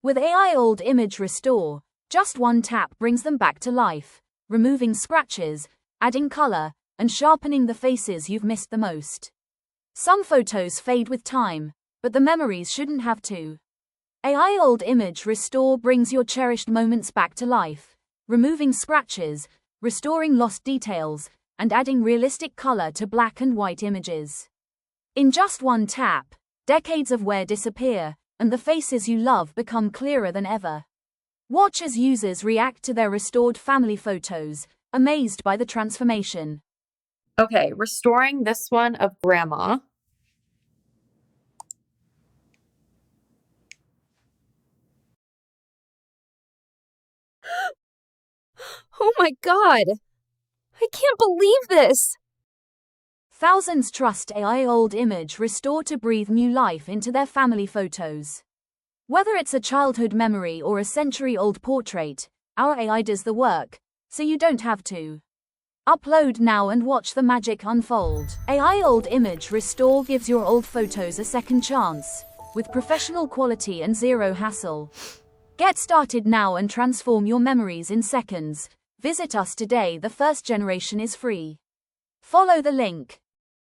With AI Old Image Restore, just one tap brings them back to life, removing scratches, adding color, and sharpening the faces you've missed the most. Some photos fade with time, but the memories shouldn't have to. AI Old Image Restore brings your cherished moments back to life, removing scratches, restoring lost details, and adding realistic color to black and white images. In just one tap, decades of wear disappear, and the faces you love become clearer than ever. Watch as users react to their restored family photos, amazed by the transformation. Okay, restoring this one of Grandma. Oh my God! I can't believe this! Thousands trust AI Old Image Restore to breathe new life into their family photos. Whether it's a childhood memory or a century-old portrait, our AI does the work, so you don't have to. Upload now and watch the magic unfold. AI Old Image Restore gives your old photos a second chance, with professional quality and zero hassle. Get started now and transform your memories in seconds. Visit us today. The first generation is free. Follow the link.